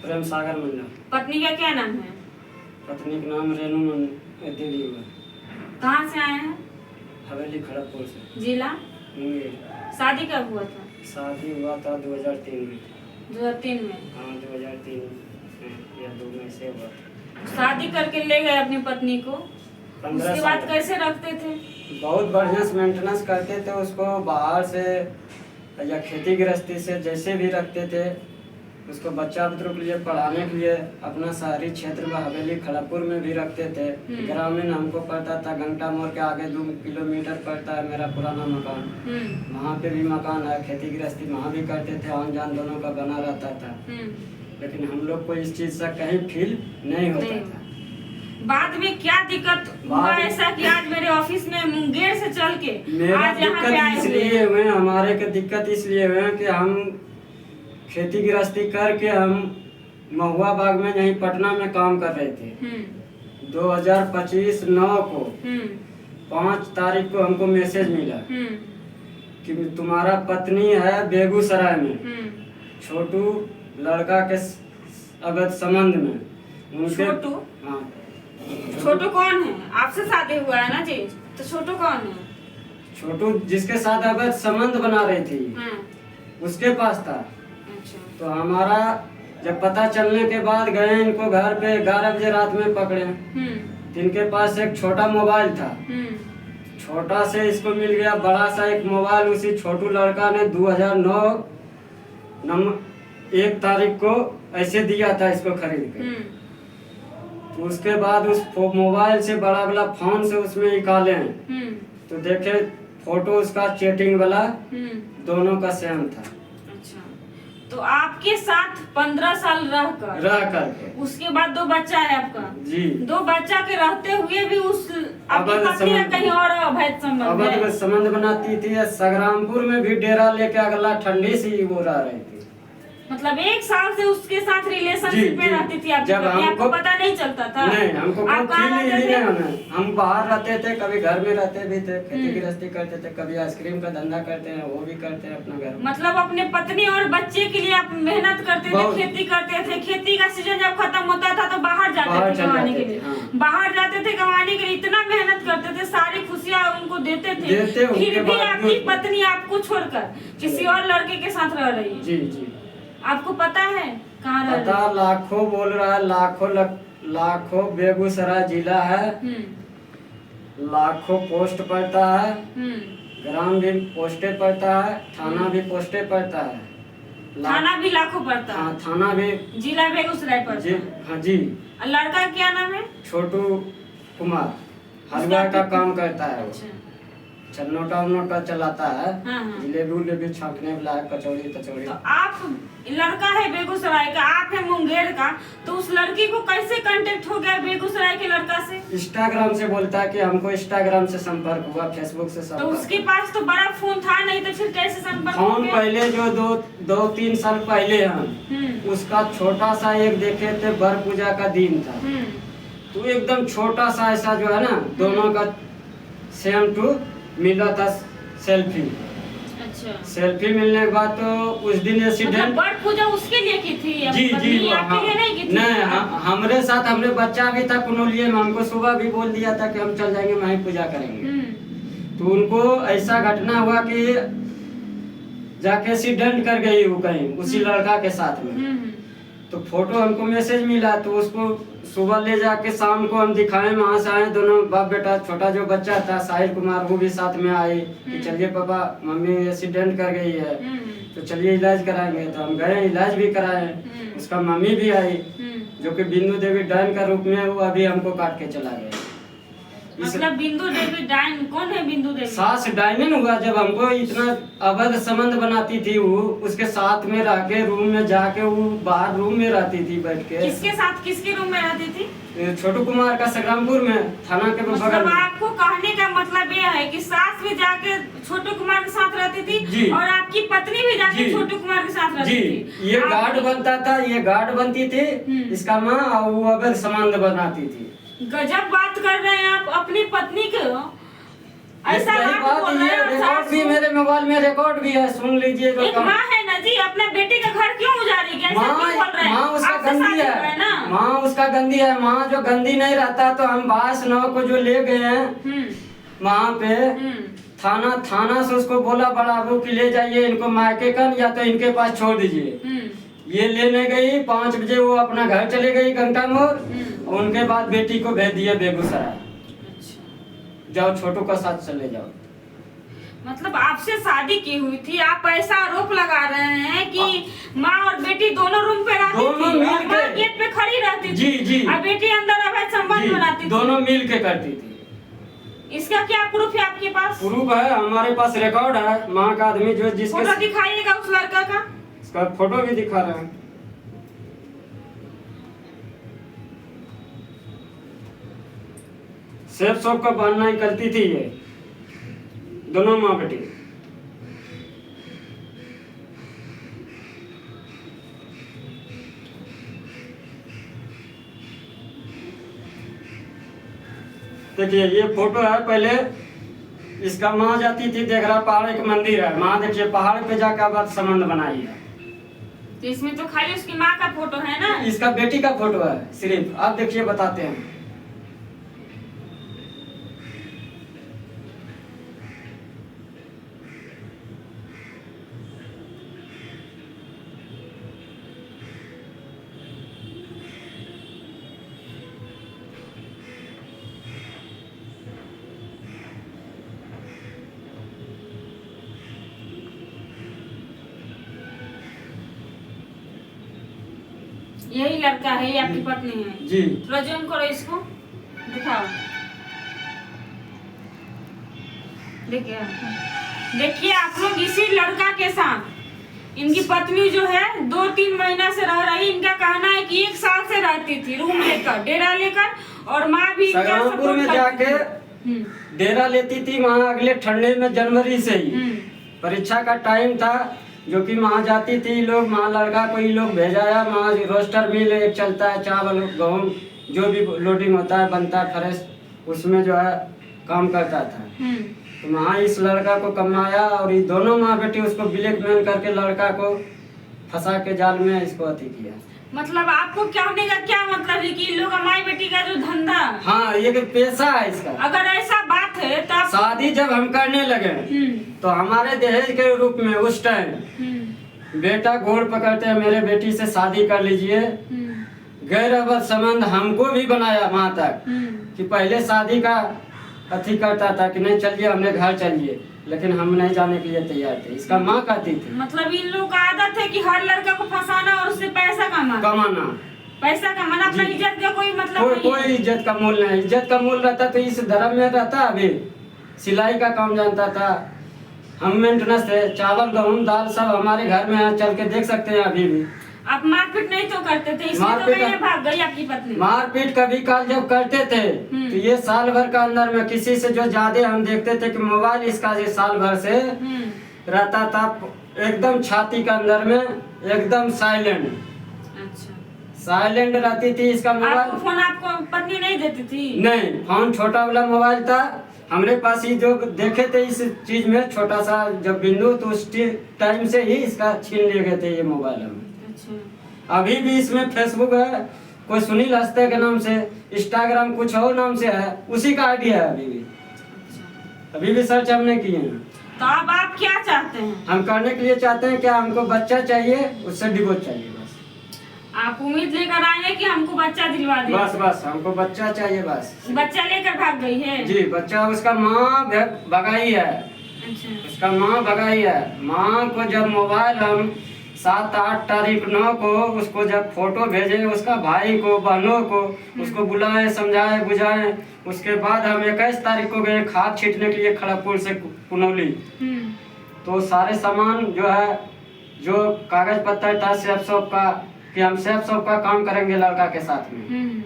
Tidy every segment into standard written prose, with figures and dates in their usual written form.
प्रेम सागर मंडल। पत्नी का क्या नाम है? पत्नी का नाम रेणु देवी हुआ। कहाँ से आए हैं? हवेली खड़गपुर से। जिला? मुंगेर। शादी कब हुआ था? शादी हुआ था 2003 में। 2003 में? हाँ 2003 में या 2 में से हुआ था। शादी करके ले गए अपनी पत्नी को, 15 उसके साल बाद कैसे रखते थे? बहुत बढ़िया से मेंटेनेंस करते थे उसको, बाहर से या खेती गृहस्थी से जैसे भी रखते थे उसको, बच्चा बुतरों के लिए पढ़ाने के लिए अपना शहरी क्षेत्र में हवेली खड़गपुर में भी रखते थे। ग्रामीण हमको पड़ता था घंटा मोड़ के आगे 2 किलोमीटर पड़ता है मेरा पुराना मकान, वहाँ पे भी मकान है, खेती गृहस्थी वहाँ भी करते थे, आन जान दोनों का बना रहता था। लेकिन हम लोग को इस चीज़ से कहीं फील नहीं होता था। बाद में क्या दिक्कत हुआ ऐसा कि आज मेरे ऑफिस में मुंगेर से चल के आज यहाँ पे आए इसलिए हुए हमारे के दिक्कत इसलिए हुए कि हम खेती गृहस्थी करके हम महुआ बाग में यहीं पटना में काम कर रहे थे। 2025 9 को 5 तारीख को हमको मैसेज मिला कि तुम्हारा पत्नी है बेगूसराय में, छोटू लड़का के अवैध संबंध में। उनके हाँ छोटू कौन है? आपसे शादी हुआ है ना जी, तो छोटू कौन है? छोटू जिसके साथ अवैध संबंध बना रही थी उसके पास था। अच्छा। तो हमारा जब पता चलने के बाद गए इनको घर पे 11 बजे रात में पकड़े। इनके पास एक छोटा मोबाइल था, छोटा से इसको मिल गया बड़ा सा एक मोबाइल। उसी छोटू लड़का ने 2009 1 तारीख को ऐसे दिया था इसको खरीद के। तो उसके बाद उस मोबाइल से बड़ा वाला फोन से उसमें निकाले तो देखे फोटो उसका चैटिंग वाला दोनों का सेम था। अच्छा। तो आपके साथ 15 साल रह करके उसके बाद 2 बच्चा है आपका जी। 2 बच्चा के रहते हुए भी उस आपकी पत्नी का कहीं और अवैध संबंध बनाती थी। संग्रामपुर में भी डेरा लेके अगला ठंडी सी वो रह रही थी। मतलब 1 साल से उसके साथ रिलेशनशिप में रहती थी आपकी पत्नी, आपको पता नहीं चलता था? नहीं, हमको हम बाहर रहते थे, कभी घर में रहते भी थे, खेती गृहस्थी करते थे, कभी आइसक्रीम का धंधा करते हैं, वो भी करते हैं अपना घर। मतलब अपने पत्नी और बच्चे के लिए आप मेहनत करते थे, खेती करते थे। खेती का सीजन जब खत्म होता था तो बाहर जाते थे कमाने के लिए। बाहर जाते थे कमाने के लिए, इतना मेहनत करते थे, सारी खुशियाँ उनको देते थे, फिर भी आपकी पत्नी आपको छोड़कर किसी और लड़के के साथ रह रही है। जी जी। आपको पता है कहाँ रह पता? लाखों बोल रहा है, लाखों बेगूसराय जिला है, लाखों पोस्ट पड़ता है, ग्राम भी पोस्टे पड़ता है, थाना भी पोस्टे पड़ता है। थाना भी लाखों पड़ता है? हाँ थाना भी। जिला बेगूसराय पड़ता है? हाँ जी। लड़का क्या नाम है? छोटू कुमार, हलवा का काम करता है। अच्छा। छन्नोटा चलाता है। हाँ। जिलेबी छांकने वाला है, कचौड़ी। तो आप लड़का है बेगूसराय का, आप है मुंगेर का, तो उस लड़की को कैसे कांटेक्ट हो गया बेगूसराय के लड़का से? इंस्टाग्राम से बोलता है कि हमको इंस्टाग्राम से संपर्क हुआ, फेसबुक से संपर्क। तो उसके पास तो बड़ा फोन था नहीं, तो फिर कैसे संपर्क हो फोन गया? पहले जो 2-3 साल पहले हम उसका छोटा सा एक देखे थे, बर पूजा का दिन था, तो एकदम छोटा सा ऐसा जो है ना दोनों का सेम टू मिला था सेल्फी। अच्छा। सेल्फी मिलने के बाद तो उस दिन एक्सीडेंट। बड़ पूजा उसके लिए की थी? जी जी। आपके लिए नहीं की थी? नहीं, हमरे साथ हमरे बच्चा भी था कुनोलिये में, हमको सुबह भी बोल दिया था कि हम चल जाएंगे वहीं पूजा करेंगे। तो उनको ऐसा घटना हुआ कि जाके एक्सीडेंट कर गई वो कहीं उसी लड़का के साथ में। तो फोटो हमको मैसेज मिला, तो उसको सुबह ले जाके शाम को हम दिखाए, वहाँ से आए दोनों बाप बेटा। छोटा जो बच्चा था साहिल कुमार, वो भी साथ में आई कि चलिए पापा मम्मी एक्सीडेंट कर गई है, तो चलिए इलाज कराएंगे। तो हम गए, इलाज भी कराए। उसका मम्मी भी आई जो कि बिंदु देवी डायन का रूप में, वो अभी हमको काट के चला गया। मतलब बिंदु देवी डायन? कौन है बिंदु देवी? सास डायन हुआ। जब हमको इतना अवैध संबंध बनाती थी वो, उसके साथ में रह के रूम में जाके, वो बाहर रूम में रहती थी बैठ के। किसके साथ, किसके रूम में रहती थी? छोटू कुमार का संग्रामपुर में, थाना के बगल में। आपको कहने का मतलब ये है कि सास भी जाके छोटू कुमार के साथ रहती थी और आपकी पत्नी भी जाके छोटू कुमार के साथ रहती थी? ये गार्ड बनता था, ये गार्ड बनती थी इसका माँ, और वो अवैध संबंध बनाती थी। गजब बात कर रहे हैं आप अपनी पत्नी को ऐसा बात। ये रिकॉर्ड भी मेरे मोबाइल में रिकॉर्ड भी है, सुन लीजिए। एक माँ है ना जी, अपने बेटे का घर क्यों उजाड़ी? कैसे बोल रहे हैं? माँ उसका उसका गंदी है। वहाँ जो गंदी नहीं रहता तो हम 22/9 को जो ले गए हैं वहाँ पे थाना से उसको बोला बड़ा बाबू की ले जाइए इनको मायके का, या तो इनके पास छोड़ दीजिए। ये लेने गई 5 बजे, वो अपना घर चले गई घंटा मोड़। उनके बाद बेटी को भेज दिया बेगूसराय, जाओ छोटू का साथ चले जाओ। मतलब आपसे शादी की हुई थी, आप ऐसा आरोप लगा रहे हैं कि माँ और बेटी दोनों रूम पे रहती दोनों थी, मिल के गेट पे खड़ी रहती थी। जी जी। और बेटी अंदर अवैध संबंध बनाती थी। दोनों मिल के करती थी। इसका क्या प्रूफ है आपके पास? प्रूफ है, हमारे पास रिकॉर्ड है। वहाँ का आदमी जो जिसके फोटो दिखाइएगा उस लड़का का। इसका फोटो भी दिखा रहे हैं। सेफ शॉप का बहाना ही करती थी ये दोनों माँ बेटी। देखिए ये फोटो है, पहले इसका माँ जाती थी देख रहा पहाड़ एक मंदिर है, माँ देखिए पहाड़ पे जाकर बात संबंध बनाई है। तो इसमें तो खाली उसकी माँ का फोटो है ना? इसका बेटी का फोटो है सिर्फ। आप देखिए बताते हैं। यही लड़का है, ये आपकी पत्नी है जी। थोड़ा जूम करो, इसको दिखाओ। देखिए आप लोग इसी लड़का के साथ, इनकी पत्नी जो है 2-3 महीना से रह रही। इनका कहना है कि 1 साल से रहती थी रूम लेकर, डेरा लेकर, और माँ भी संग्रामपुर में जाके डेरा लेती थी। वहाँ अगले ठंडे में जनवरी से ही परीक्षा का टाइम था, जो कि वहाँ जाती थी लोग। वहाँ लड़का को ही लोग भेजाया। वहाँ रोस्टर मिल एक चलता है, चावल गेहूँ जो भी लोडिंग होता है बनता है फ्रेश, उसमें जो है काम करता था। तो वहाँ इस लड़का को कमाया और ये दोनों माँ बेटी उसको ब्लैकमेल करके लड़का को फंसा के जाल में इसको अति किया। मतलब आपको क्या होने का क्या मतलब है कि लोग हमारी बेटी का जो धंधा, हाँ ये कि पैसा है इसका। अगर ऐसा बात है तो शादी जब हम करने लगे तो हमारे दहेज के रूप में उस टाइम बेटा गोड़ पकड़ते हैं मेरे बेटी से शादी कर लीजिए। गैर अवैध संबंध हमको भी बनाया वहाँ तक कि पहले शादी का अति करता था कि नहीं चलिए हमने घर चलिए, लेकिन हम नहीं जाने के लिए तैयार थे। इसका माँ कहती थी। मतलब इन लोग का आदत है कि हर लड़का को फंसाना और उससे पैसा कमाना। पैसा कमाना, अपना इज्जत का कोई मतलब कोई इज्जत का मूल नहीं। इज्जत का मूल रहता तो इस धर्म में रहता। अभी सिलाई का काम जानता था, हम मेंटेनेंस थे, चावल गेहूँ दाल सब हमारे घर में चल के देख सकते हैं अभी भी। आप मारपीट नहीं तो करते थे, इसलिए तो कहीं भाग गई आपकी पत्नी। मारपीट कभी काल जब करते थे तो ये साल भर का अंदर में किसी से जो ज्यादा हम देखते थे कि मोबाइल इसका ये साल भर से रहता था एकदम छाती के अंदर में एकदम साइलेंट। अच्छा, साइलेंट रहती थी इसका मोबाइल। फोन आपको पत्नी नहीं देती थी? नहीं, फोन छोटा वाला मोबाइल था हमारे पास ही। जो देखे थे इस चीज में छोटा सा जब बिंदु, तो उस टाइम से ही इसका छीन ले गए थे ये मोबाइल हम। अच्छा। अभी भी इसमें फेसबुक है, कोई सुनील हस्ते के नाम से, इंस्टाग्राम कुछ और नाम से है, उसी का आईडी है अभी भी। अच्छा। अभी भी सर्च हमने किए हैं। तो अब आप क्या चाहते हैं? हम करने के लिए चाहते हैं क्या, हमको बच्चा चाहिए, उससे डिवोर्स चाहिए बस। आप उम्मीद लेकर आए कि हमको बच्चा दिलवा दे? बस हमको बच्चा चाहिए बस। बच्चा लेकर भाग गई है? जी, बच्चा उसका माँ भगाई है। अच्छा। उसका माँ भगाई है। माँ को जब मोबाइल हम 7-8 तारीख 9 को उसको जब फोटो भेजे, उसका भाई को बहनों को उसको बुलाए समझाए बुझाए, उसके बाद हम 21 तारीख को गए खाद छींटने के लिए खड़गपुर से कुनौली। तो सारे सामान जो है, जो कागज पत्तर था सेफ शॉप का, कि हम सेफ शॉप का काम करेंगे लड़का के साथ में,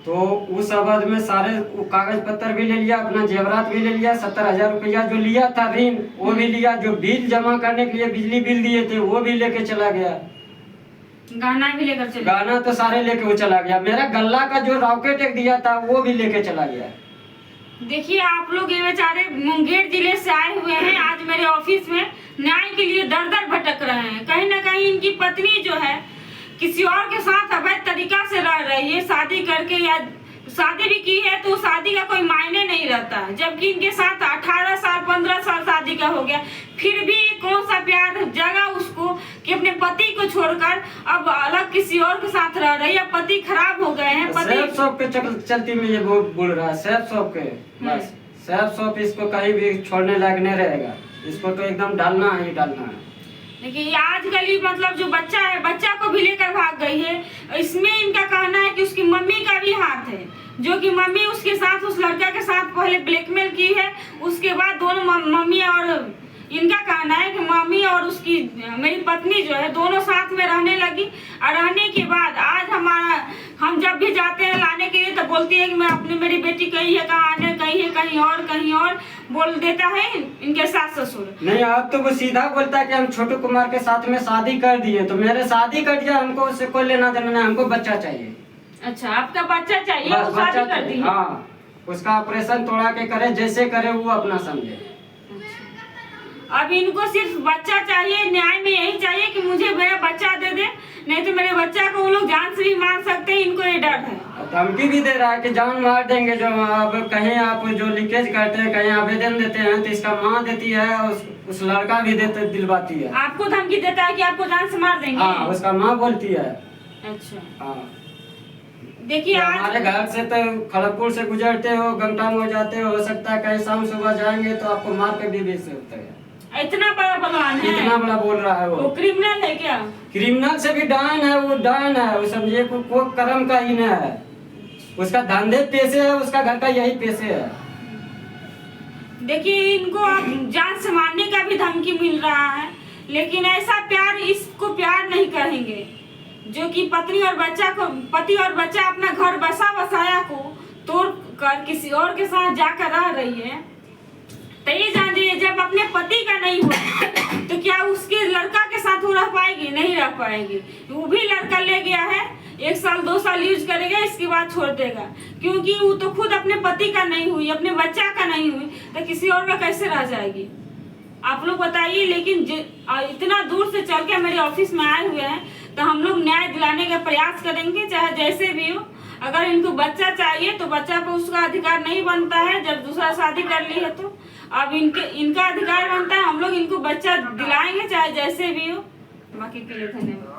तो उस अवध में सारे कागज पत्तर भी ले लिया, अपना जेवरात भी ले लिया, 70,000 रुपया जो लिया था ऋण वो भी लिया, जो बिल जमा करने के लिए बिजली बिल दिए थे वो भी लेके चला गया, गहना भी लेकर चला। गहना तो सारे लेके वो चला गया। मेरा गल्ला का जो रॉकेट एक दिया था वो भी लेके चला गया। देखिए आप लोग ये बेचारे मुंगेर जिले से आए हुए हैं, आज मेरे ऑफिस में न्याय के लिए दर दर भटक रहे हैं। कहीं ना कहीं इनकी पत्नी जो है किसी और के साथ अवैध तरीका से रह रही है, शादी करके, या शादी भी की है तो शादी का कोई मायने नहीं रहता, जबकि इनके साथ 18 साल 15 साल शादी का हो गया, फिर भी कौन सा प्यार जगा उसको कि अपने पति को छोड़कर अब अलग किसी और के साथ रह रही है। पति खराब हो गए हैं, पति सैफ शॉप के चलती में ये बोल रहा है, सैफ शॉप के, बस सैफ शॉप इसको कहीं भी छोड़ने लायक नहीं रहेगा, इसको तो एकदम डालना ही डालना है। देखिए आजकल ही मतलब जो बच्चा है, बच्चा को भी लेकर भाग गई है। इसमें इनका कहना है कि उसकी मम्मी का भी हाथ है, जो कि मम्मी उसके साथ, उस लड़का के साथ पहले ब्लैकमेल की है, उसके बाद दोनों मम्मी और इनका कहना है कि मम्मी और उसकी मेरी पत्नी जो है दोनों साथ में रहने लगी, और रहने के बाद आज हम जब भी जाते हैं लाने के लिए तो बोलती है कि मैं अपनी मेरी बेटी कहीं है, कहाँ आने कहीं है, कहीं और बोल देता है इनके सास ससुर। नहीं, अब तो वो सीधा बोलता है कि हम छोटू कुमार के साथ में शादी कर दिए, तो मेरे शादी कर दिया, हमको उससे कोई लेना देना नहीं, हमको बच्चा चाहिए। अच्छा, आपका बच्चा चाहिए, बस वो शादी कर दी है। हाँ, उसका ऑपरेशन तोड़ा के करे, जैसे करे वो अपना समझे। अब इनको सिर्फ बच्चा चाहिए, न्याय में यही चाहिए कि मुझे मेरा बच्चा दे दे, नहीं तो मेरे बच्चा को वो लोग जान से भी मार सकते हैं, इनको ये डर है। धमकी भी दे रहा है कि जान मार देंगे, जो अब कहीं आप जो लीकेज करते हैं, कहीं आवेदन देते हैं तो इसका माँ देती है, उस लड़का भी दिलवाती है। आपको धमकी देता है कि आपको जान से मार देंगे? हाँ, उसका माँ बोलती है। अच्छा, हाँ, देखिए हमारे घर से तो खड़गपुर से गुजरते हो, गंगटा में जाते हो सकता है कहीं शाम सुबह जाएंगे तो आपको मार के भी भेज सकते हैं। इतना बड़ा बलवान है, इतना बड़ा बोल रहा है वो क्रिमिनल है क्या? क्रिमिनल से भी डायन है, वो डायन है, वो समझिए को कर्म का ही नहीं है, उसका धंधे पैसे है, उसका घर का यही पैसे है। देखिए इनको अब जान से मारने का भी धमकी मिल रहा है, लेकिन ऐसा प्यार, इसको प्यार नहीं कहेंगे, जो कि पति और बच्चा अपना घर बसाया को तोड़ कर किसी और के साथ जाकर रह रही है। तो ये जानिए, जब अपने पति का नहीं हुआ तो क्या उसके लड़का के साथ वो रह पाएगी? नहीं रह पाएगी। वो भी लड़का ले गया है, 1 साल 2 साल यूज करेगा, इसके बाद छोड़ देगा, क्योंकि वो तो खुद अपने पति का नहीं हुई, अपने बच्चा का नहीं हुई, तो किसी और का कैसे रह जाएगी? आप लोग बताइए। लेकिन इतना दूर से चल के मेरे ऑफिस में आए हुए हैं, तो हम लोग न्याय दिलाने का प्रयास करेंगे, चाहे जैसे भी हो। अगर इनको बच्चा चाहिए तो बच्चा पर उसका अधिकार नहीं बनता है, जब दूसरा शादी कर ली है तो अब इनका अधिकार बनता है। हम लोग इनको बच्चा दिलाएंगे, चाहे जैसे भी हो। बाकी के लिए धन्यवाद।